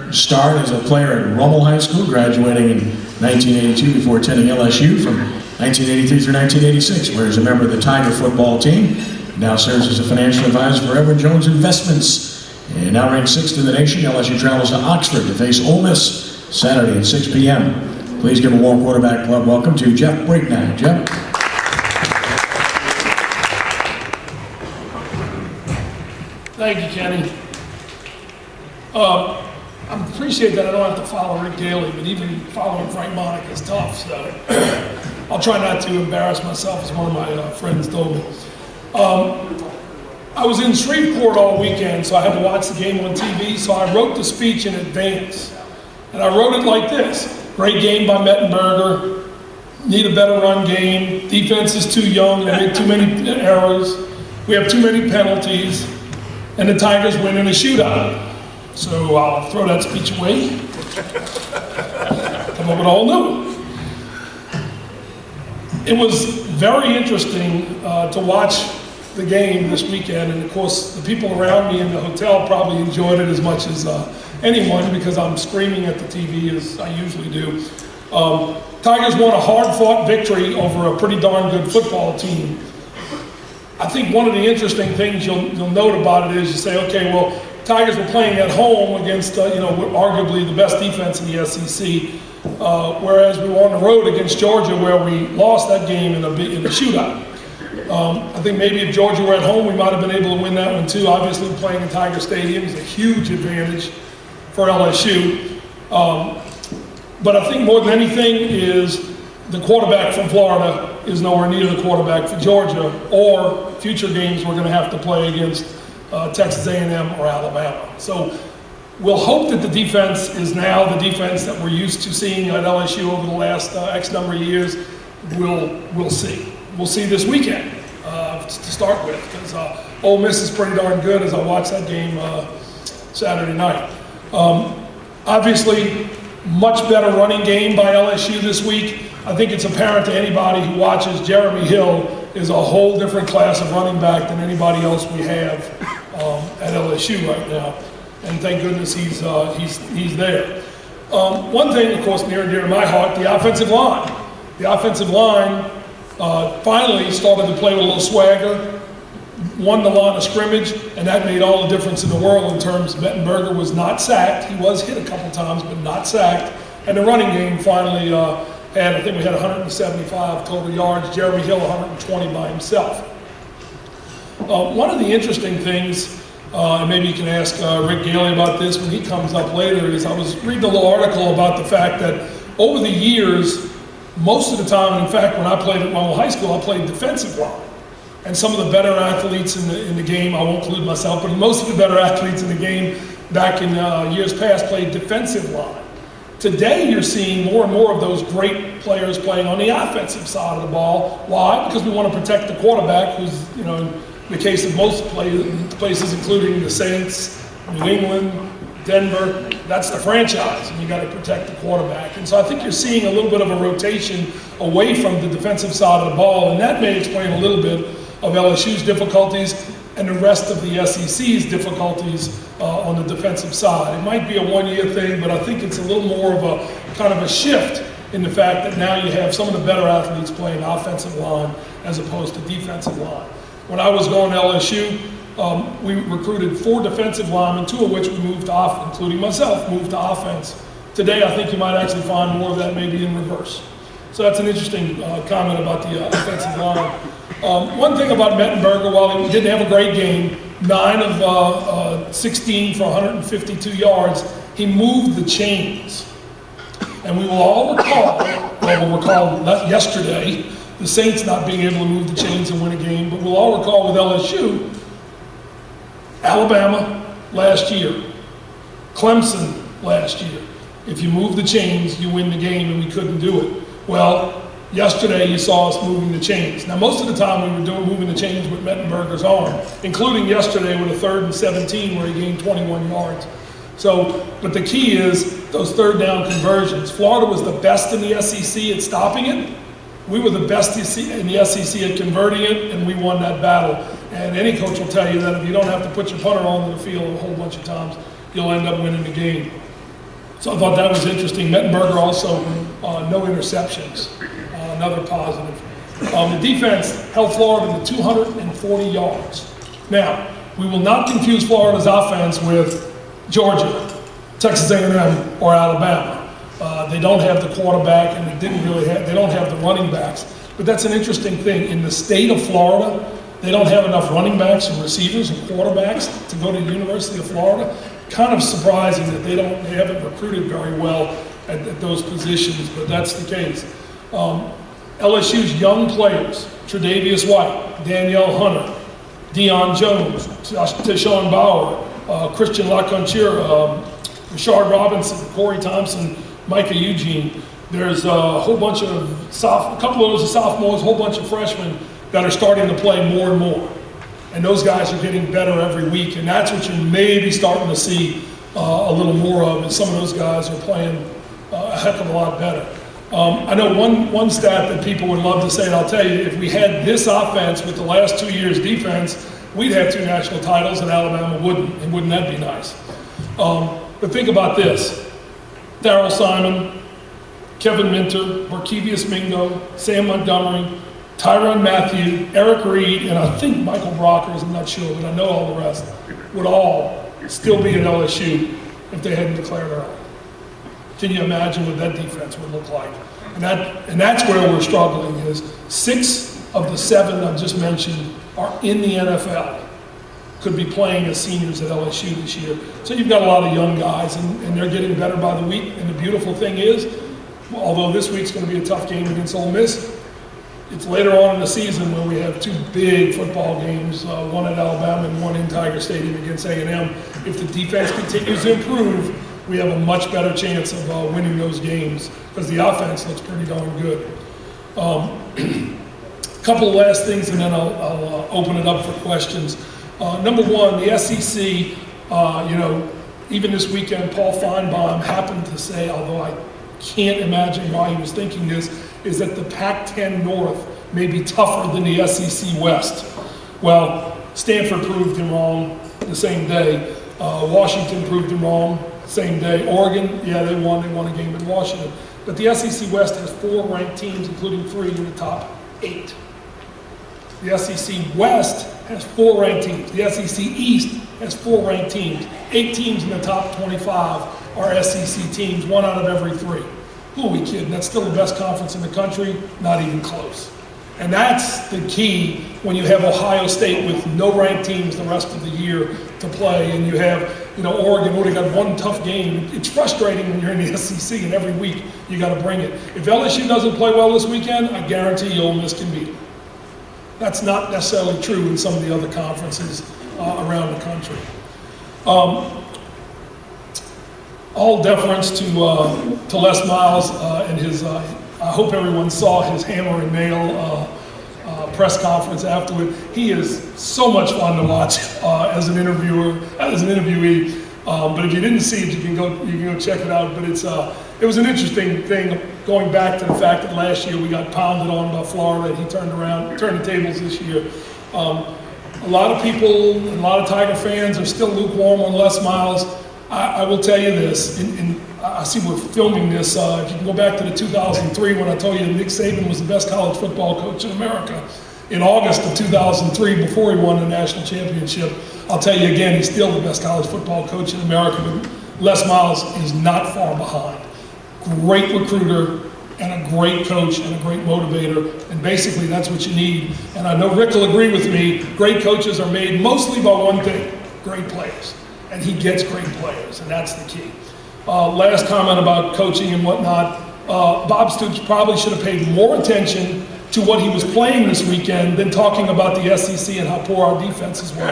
Started as a player at Rummel High School, graduating in 1982 before attending LSU from 1983 through 1986, where he's a member of the Tiger football team. Now serves as a financial advisor for Edward Jones Investments. And now ranked 6th in the nation, LSU travels to Oxford to face Ole Miss Saturday at 6 p.m. Please give a warm quarterback club welcome to Jeff Brignac. Jeff. Thank you, Kenny. I appreciate that I don't have to follow Rick daily, but even following Frank Monica is tough, so I'll try not to embarrass myself, as one of my friends told me. I was in Shreveport all weekend, so I had to watch the game on TV, so I wrote the speech in advance. And I wrote it like this: great game by Mettenberger, need a better run game, defense is too young, they make too many errors, we have too many penalties, and the Tigers win in a shootout. So I'll throw that speech away, come up with a whole new one. It was very interesting to watch the game this weekend, and of course the people around me in the hotel probably enjoyed it as much as anyone, because I'm screaming at the TV as I usually do. Tigers won a hard-fought victory over a pretty darn good football team. I think one of the interesting things you'll note about it is you say, okay, well, Tigers were playing at home against, arguably the best defense in the SEC, whereas we were on the road against Georgia, where we lost that game in a shootout. I think maybe if Georgia were at home, we might have been able to win that one too. Obviously, playing in Tiger Stadium is a huge advantage for LSU. But I think more than anything is the quarterback from Florida is nowhere near the quarterback for Georgia, or future games we're going to have to play against Texas A&M or Alabama. So we'll hope that the defense is now the defense that we're used to seeing at LSU over the last X number of years. We'll see. We'll see this weekend to start with, because Ole Miss is pretty darn good, as I watched that game Saturday night. Obviously, much better running game by LSU this week. I think it's apparent to anybody who watches Jeremy Hill is a whole different class of running back than anybody else we have at LSU right now, and thank goodness he's there. One thing, of course, near and dear to my heart: the offensive line. The offensive line finally started to play with a little swagger, won the line of scrimmage, and that made all the difference in the world in terms of Mettenberger was not sacked. He was hit a couple times, but not sacked. And the running game finally I think we had 175 total yards, Jeremy Hill 120 by himself. One of the interesting things, and maybe you can ask Rick Gailey about this when he comes up later, is I was reading a little article about the fact that over the years, most of the time, and in fact when I played at Rummel High School, I played defensive line. And some of the better athletes in the game, I won't include myself, but most of the better athletes in the game back in years past played defensive line. Today, you're seeing more and more of those great players playing on the offensive side of the ball. Why? Because we want to protect the quarterback, who's, in the case of most places, including the Saints, New England, Denver, that's the franchise, and you got to protect the quarterback. And so I think you're seeing a little bit of a rotation away from the defensive side of the ball, and that may explain a little bit of LSU's difficulties and the rest of the SEC's difficulties on the defensive side. It might be a one-year thing, but I think it's a little more of a kind of a shift in the fact that now you have some of the better athletes playing offensive line as opposed to defensive line. When I was going to LSU, we recruited 4 defensive linemen, 2 of which we moved to offense, including myself, moved to offense. Today, I think you might actually find more of that maybe in reverse. So that's an interesting comment about the offensive line. One thing about Mettenberger, while he didn't have a great game, 9 of 16 for 152 yards, he moved the chains. And we will all recall, yesterday, the Saints not being able to move the chains and win a game, but we'll all recall with LSU, Alabama last year, Clemson last year. If you move the chains, you win the game, and we couldn't do it. Well, yesterday you saw us moving the chains. Now, most of the time we were moving the chains with Mettenberger's arm, including yesterday with a 3rd and 17 where he gained 21 yards. So, but the key is those 3rd down conversions. Florida was the best in the SEC at stopping it. We were the best in the SEC at converting it, and we won that battle. And any coach will tell you that if you don't have to put your punter onto the field a whole bunch of times, you'll end up winning the game. So I thought that was interesting. Mettenberger also, no interceptions, another positive. The defense held Florida to 240 yards. Now, we will not confuse Florida's offense with Georgia, Texas A&M, or Alabama. They don't have the quarterback, and they don't have the running backs. But that's an interesting thing. In the state of Florida, they don't have enough running backs and receivers and quarterbacks to go to the University of Florida. Kind of surprising that they haven't recruited very well at those positions, but that's the case. LSU's young players, Tre'Davious White, Danielle Hunter, Deion Jones, Tashawn Bauer, Christian LaConchira, Rashard Robinson, Corey Thompson, Micah Eugene. There's a whole bunch of a couple of those are sophomores, a whole bunch of freshmen that are starting to play more and more. And those guys are getting better every week, and that's what you're maybe starting to see a little more of, and some of those guys are playing a heck of a lot better. I know one stat that people would love to say, and I'll tell you, if we had this offense with the last 2 years' defense, we'd have 2 national titles, and Alabama wouldn't, and wouldn't that be nice? But think about this. Darryl Simon, Kevin Minter, Markevius Mingo, Sam Montgomery, Tyrann Mathieu, Eric Reed, and I think Michael Brockers, I'm not sure, but I know all the rest, would all still be at LSU if they hadn't declared early. Can you imagine what that defense would look like? And that's where we're struggling, is 6 of the 7 I've just mentioned are in the NFL. Could be playing as seniors at LSU this year. So you've got a lot of young guys, and they're getting better by the week. And the beautiful thing is, although this week's going to be a tough game against Ole Miss, it's later on in the season where we have 2 big football games, one at Alabama and one in Tiger Stadium against A&M. If the defense continues to improve, we have a much better chance of winning those games, because the offense looks pretty darn good. Couple of last things, and then I'll open it up for questions. Number one, the SEC, even this weekend, Paul Feinbaum happened to say, although I can't imagine why he was thinking this, is that the Pac-10 North may be tougher than the SEC West. Well, Stanford proved him wrong the same day. Washington proved him wrong same day. Oregon, yeah, they won a game in Washington. But the SEC West has 4 ranked teams, including 3 in the top 8. The SEC West has 4 ranked teams. The SEC East has 4 ranked teams. 8 teams in the top 25 are SEC teams, 1 out of every 3. Who are we kidding? That's still the best conference in the country? Not even close. And that's the key when you have Ohio State with no ranked teams the rest of the year to play, and you have, Oregon only got 1 tough game. It's frustrating when you're in the SEC, and every week you got to bring it. If LSU doesn't play well this weekend, I guarantee you Ole Miss can beat them. That's not necessarily true in some of the other conferences around the country. All deference to Les Miles and his, I hope everyone saw his hammer and nail press conference afterward. He is so much fun to watch as an interviewee. But if you didn't see it, you can go check it out. But it was an interesting thing, going back to the fact that last year we got pounded on by Florida, and he turned the tables this year. A lot of people, a lot of Tiger fans are still lukewarm on Les Miles. I will tell you this, and I see we're filming this. If you can go back to the 2003 when I told you Nick Saban was the best college football coach in America, in August of 2003, before he won the national championship, I'll tell you again, he's still the best college football coach in America, but Les Miles is not far behind. Great recruiter, and a great coach, and a great motivator, and basically that's what you need. And I know Rick will agree with me, great coaches are made mostly by one thing: great players. And he gets great players, and that's the key. Last comment about coaching and whatnot, Bob Stoops probably should have paid more attention to what he was playing this weekend than talking about the SEC and how poor our defenses were.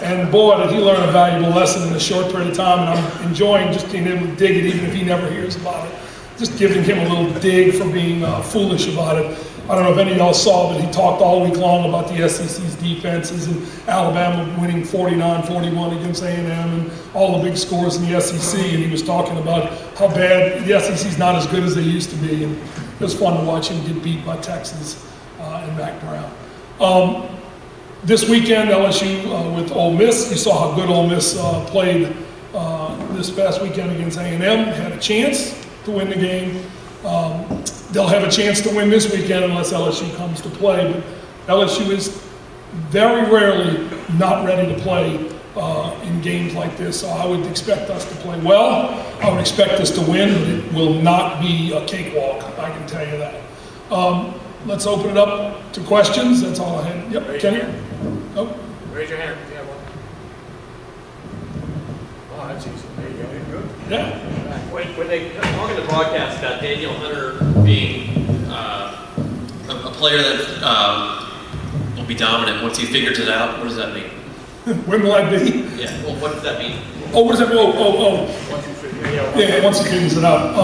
And boy, did he learn a valuable lesson in a short period of time, and I'm enjoying just being able to dig it, even if he never hears about it. Just giving him a little dig for being foolish about it. I don't know if any of y'all saw, but he talked all week long about the SEC's defenses and Alabama winning 49-41 against A&M and all the big scores in the SEC, and he was talking about how bad the SEC's not as good as they used to be, and it was fun to watch him get beat by Texas and Mac Brown. This weekend, LSU with Ole Miss, you saw how good Ole Miss played this past weekend against A&M, had a chance to win the game. They'll have a chance to win this weekend unless LSU comes to play, but LSU is very rarely not ready to play in games like this, so I would expect us to play well. I would expect us to win, but it will not be a cakewalk, I can tell you that. Let's open it up to questions. That's all I had. Yep, Kenny? Oh. Raise your hand if you have one. Oh, that's easy. There you go. You're good. Yeah. When they talk in the broadcast about Daniel Hunter being a player that will be dominant once he figures it out, what does that mean? When will I be? Yeah, well, what does that mean? Oh, what does that mean? Oh. Once you figure it out. Yeah, once he figures it out.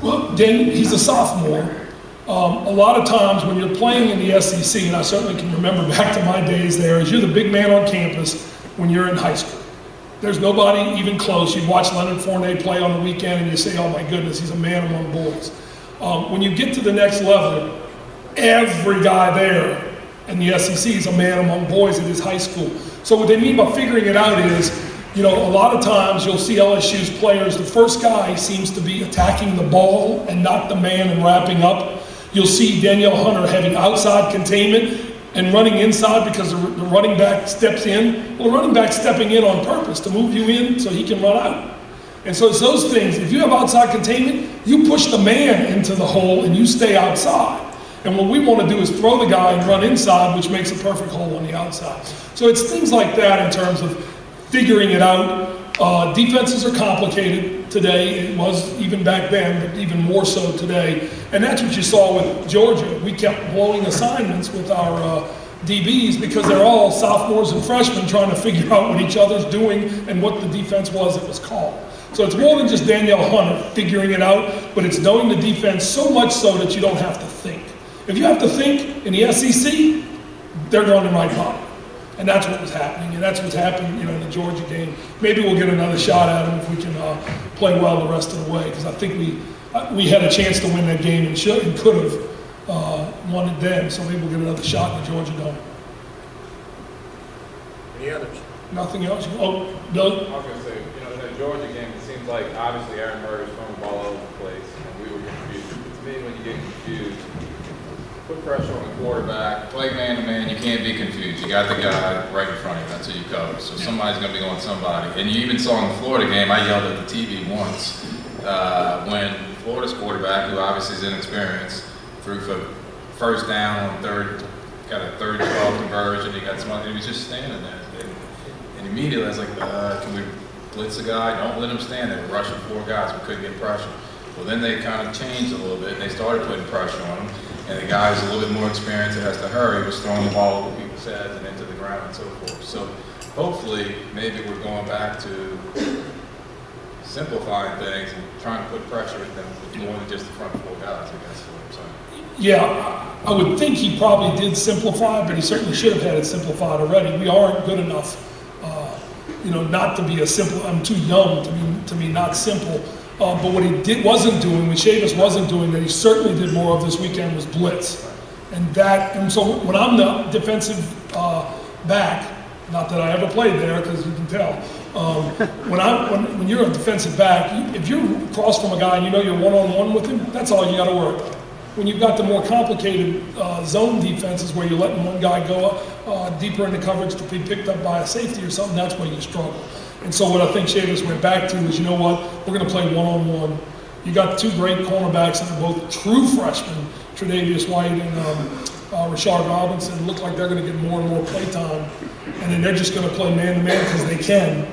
Well, Dan, he's a sophomore. A lot of times when you're playing in the SEC, and I certainly can remember back to my days there, is you're the big man on campus when you're in high school. There's nobody even close. You watch Leonard Fournette play on the weekend and you say, oh my goodness, he's a man among boys. When you get to the next level, every guy there in the SEC is a man among boys at his high school. So what they mean by figuring it out is, a lot of times you'll see LSU's players, the first guy seems to be attacking the ball and not the man and wrapping up. You'll see Danielle Hunter having outside containment and running inside because the running back steps in. Well, the running back stepping in on purpose to move you in so he can run out. And so it's those things. If you have outside containment, you push the man into the hole and you stay outside. And what we want to do is throw the guy and run inside, which makes a perfect hole on the outside. So it's things like that in terms of figuring it out. Defenses are complicated today. It was even back then, but even more so today. And that's what you saw with Georgia. We kept blowing assignments with our DBs because they're all sophomores and freshmen trying to figure out what each other's doing and what the defense was that was called. So it's more than just Danielle Hunter figuring it out, but it's knowing the defense so much so that you don't have to think. If you have to think in the SEC, they're running right by you. And that's what was happening, and that's what's happened, in the Georgia game. Maybe we'll get another shot at them if we can play well the rest of the way, because I think we had a chance to win that game and could have won it then. So maybe we'll get another shot in the Georgia Dome. Any others? Nothing else? Oh, Doug? I was going to say, in the Georgia game, it seems like obviously Aaron Murray's throwing the ball all over the place, and we were confused. To me, when you get confused, put pressure on the quarterback, play man-to-man, you can't be confused. You got the guy right in front of you, that's who you cover. So somebody's going to be going somebody. And you even saw in the Florida game, I yelled at the TV once, when Florida's quarterback, who obviously is inexperienced, threw for first down on got a 3rd-12 conversion, he got somebody, he was just standing there. And immediately I was like, can we blitz the guy? Don't let him stand there. We're rushing 4 guys, we couldn't get pressure. Well, then they kind of changed a little bit, and they started putting pressure on him. And the guy who's a little bit more experienced that has to hurry was throwing the ball over people's heads and into the ground and so forth. So hopefully, maybe we're going back to simplifying things and trying to put pressure at them with more than just the front 4 guys, I guess is what I'm saying. Yeah, I would think he probably did simplify, but he certainly should have had it simplified already. We aren't good enough, not to be a simple. I'm too young to be not simple. But what he wasn't doing, what Chavis wasn't doing, that he certainly did more of this weekend was blitz, and so when I'm the defensive back, not that I ever played there because you can tell, when you're a defensive back, if you're across from a guy and you're one-on-one with him, that's all you got to worry about. When you've got the more complicated zone defenses where you're letting one guy go deeper into coverage to be picked up by a safety or something, that's where you struggle. And so what I think Chavis went back to is, we're going to play one-on-one. You got 2 great cornerbacks that are both true freshmen, Tre'Davious White and Rashard Robinson. Look like they're going to get more and more play time. And then they're just going to play man-to-man because they can.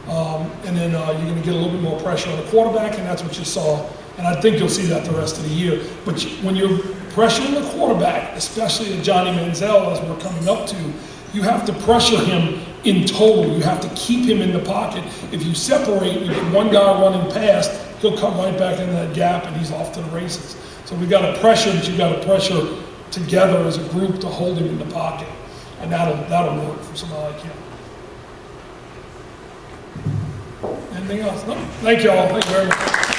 And then you're going to get a little bit more pressure on the quarterback, and that's what you saw. And I think you'll see that the rest of the year. But when you're pressuring the quarterback, especially Johnny Manziel, as we're coming up to, you have to pressure him in total. You have to keep him in the pocket. If you separate, you get one guy running past, he'll come right back into that gap and he's off to the races. So we got to pressure, but you got to pressure together as a group to hold him in the pocket. And that'll work for somebody like him. Anything else? No? Thank you all. Thank you very much.